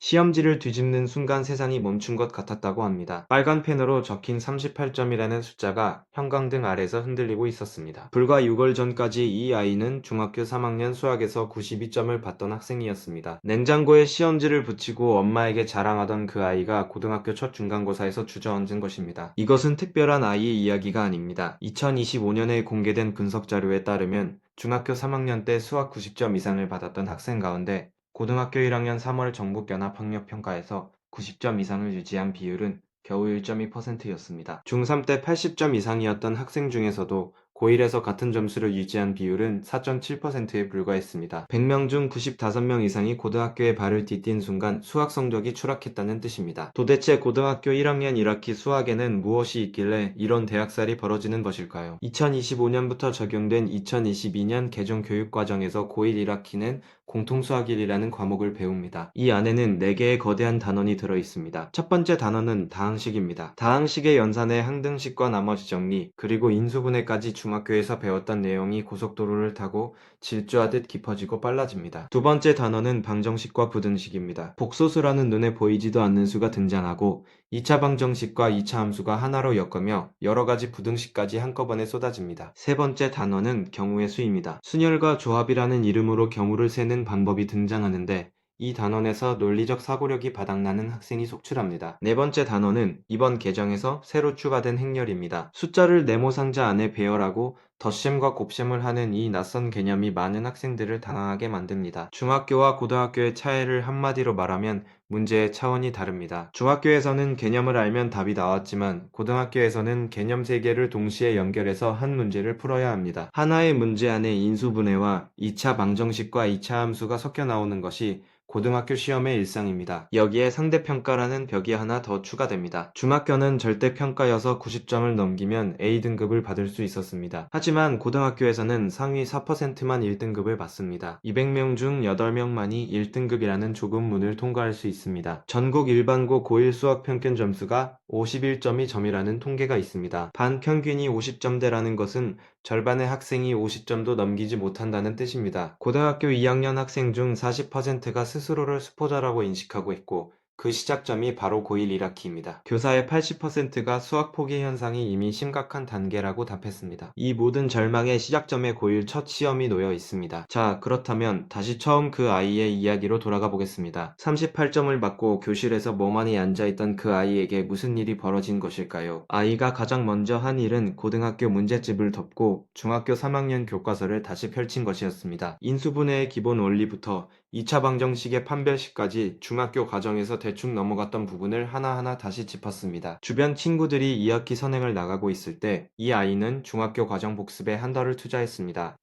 시험지를 뒤집는 순간 세상이 멈춘 것 같았다고 합니다. 빨간 펜으로 적힌 38점이라는 숫자가 형광등 아래서 흔들리고 있었습니다. 불과 6월 전까지 이 아이는 중학교 3학년 수학에서 92점을 받던 학생이었습니다. 냉장고에 시험지를 붙이고 엄마에게 자랑하던 그 아이가 고등학교 첫 중간고사에서 주저앉은 것입니다. 이것은 특별한 아이의 이야기가 아닙니다. 2025년에 공개된 분석 자료에 따르면 중학교 3학년 때 수학 90점 이상을 받았던 학생 가운데 고등학교 1학년 3월 전국연합학력평가에서 90점 이상을 유지한 비율은 겨우 1.2%였습니다. 중3 때 80점 이상이었던 학생 중에서도 고1에서 같은 점수를 유지한 비율은 4.7%에 불과했습니다. 100명 중 95명 이상이 고등학교에 발을 디딘 순간 수학 성적이 추락했다는 뜻입니다. 도대체 고등학교 1학년 1학기 수학에는 무엇이 있길래 이런 대학살이 벌어지는 것일까요? 2025년부터 적용된 2022년 개정 교육과정에서 고1 1학기는 공통수학일이라는 과목을 배웁니다. 이 안에는 4개의 거대한 단원이 들어 있습니다. 첫 번째 단원은 다항식입니다. 다항식의 연산에 항등식과 나머지 정리, 그리고 인수분해까지 중학교에서 배웠던 내용이 고속도로를 타고 질주하듯 깊어지고 빨라집니다. 두 번째 단원은 방정식과 부등식입니다. 복소수라는 눈에 보이지도 않는 수가 등장하고 2차 방정식과 2차 함수가 하나로 엮으며 여러가지 부등식까지 한꺼번에 쏟아집니다. 세 번째 단원은 경우의 수입니다. 순열과 조합이라는 이름으로 경우를 세는 방법이 등장하는데 이 단원에서 논리적 사고력이 바닥나는 학생이 속출합니다. 네 번째 단원은 이번 개정에서 새로 추가된 행렬입니다. 숫자를 네모 상자 안에 배열하고 덧셈과 곱셈을 하는 이 낯선 개념이 많은 학생들을 당황하게 만듭니다. 중학교와 고등학교의 차이를 한마디로 말하면 문제의 차원이 다릅니다. 중학교에서는 개념을 알면 답이 나왔지만 고등학교에서는 개념 3개를 동시에 연결해서 한 문제를 풀어야 합니다. 하나의 문제 안에 인수분해와 2차 방정식과 2차 함수가 섞여 나오는 것이 고등학교 시험의 일상입니다. 여기에 상대평가라는 벽이 하나 더 추가됩니다. 중학교는 절대평가여서 90점을 넘기면 A등급을 받을 수 있었습니다. 하지만 고등학교에서는 상위 4%만 1등급을 받습니다. 200명 중 8명만이 1등급이라는 좁은 문을 통과할 수 있습니다. 전국 일반고 고1 수학 평균 점수가 51.2점이라는 통계가 있습니다. 반 평균이 50점대라는 것은 절반의 학생이 50점도 넘기지 못한다는 뜻입니다. 고등학교 2학년 학생 중 40%가 스스로를 수포자라고 인식하고 있고 그 시작점이 바로 고1 1학기입니다. 교사의 80%가 수학 포기 현상이 이미 심각한 단계라고 답했습니다. 이 모든 절망의 시작점에 고1 첫 시험이 놓여 있습니다. 자, 그렇다면 다시 처음 그 아이의 이야기로 돌아가 보겠습니다. 38점을 받고 교실에서 멍하니 앉아있던 그 아이에게 무슨 일이 벌어진 것일까요? 아이가 가장 먼저 한 일은 고등학교 문제집을 덮고 중학교 3학년 교과서를 다시 펼친 것이었습니다. 인수분해의 기본 원리부터 2차 방정식의 판별식까지 중학교 과정에서 대충 넘어갔던 부분을 하나하나 다시 짚었습니다. 주변 친구들이 2학기 선행을 나가고 있을 때 이 아이는 중학교 과정 복습에 한 달을 투자했습니다.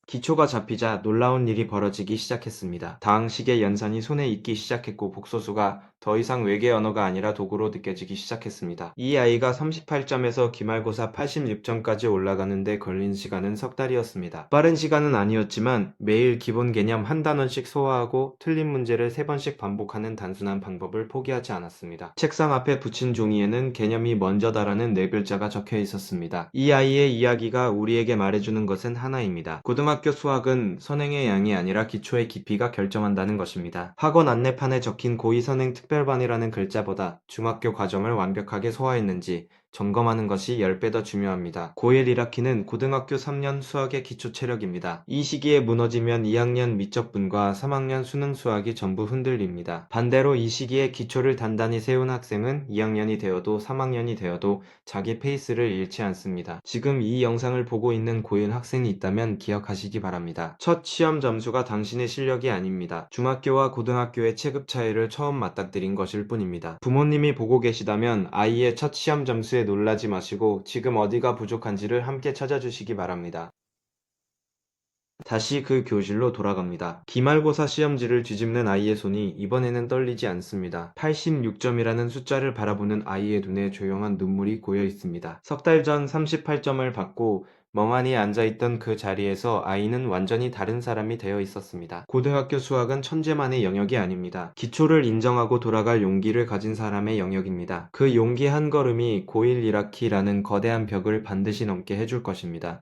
기초가 잡히자 놀라운 일이 벌어지기 시작했습니다. 다항식의 연산이 손에 익기 시작했고 복소수가 더 이상 외계 언어가 아니라 도구로 느껴지기 시작했습니다. 이 아이가 38점에서 기말고사 86점까지 올라가는데 걸린 시간은 석 달이었습니다. 빠른 시간은 아니었지만 매일 기본 개념 한 단원씩 소화하고 틀린 문제를 3번씩 반복하는 단순한 방법을 포기하지 않았습니다. 책상 앞에 붙인 종이에는 개념이 먼저다라는 4글자가 적혀 있었습니다. 이 아이의 이야기가 우리에게 말해주는 것은 하나입니다. 고등학교 수학은 선행의 양이 아니라 기초의 깊이가 결정한다는 것입니다. 학원 안내판에 적힌 고2 선행 특별반이라는 글자보다 중학교 과정을 완벽하게 소화했는지 점검하는 것이 10배 더 중요합니다. 고1 1학기는 고등학교 3년 수학의 기초 체력입니다. 이 시기에 무너지면 2학년 미적분과 3학년 수능 수학이 전부 흔들립니다. 반대로 이 시기에 기초를 단단히 세운 학생은 2학년이 되어도 3학년이 되어도 자기 페이스를 잃지 않습니다. 지금 이 영상을 보고 있는 고1 학생이 있다면 기억하시기 바랍니다. 첫 시험 점수가 당신의 실력이 아닙니다. 중학교와 고등학교의 체급 차이를 처음 맞닥뜨린 것일 뿐입니다. 부모님이 보고 계시다면 아이의 첫 시험 점수에 놀라지 마시고 지금 어디가 부족한지를 함께 찾아주시기 바랍니다. 다시 그 교실로 돌아갑니다. 기말고사 시험지를 뒤집는 아이의 손이 이번에는 떨리지 않습니다. 86점이라는 숫자를 바라보는 아이의 눈에 조용한 눈물이 고여 있습니다. 석 달 전 38점을 받고 멍하니 앉아있던 그 자리에서 아이는 완전히 다른 사람이 되어 있었습니다. 고등학교 수학은 천재만의 영역이 아닙니다. 기초를 인정하고 돌아갈 용기를 가진 사람의 영역입니다. 그 용기 한 걸음이 고1 1학기라는 거대한 벽을 반드시 넘게 해줄 것입니다.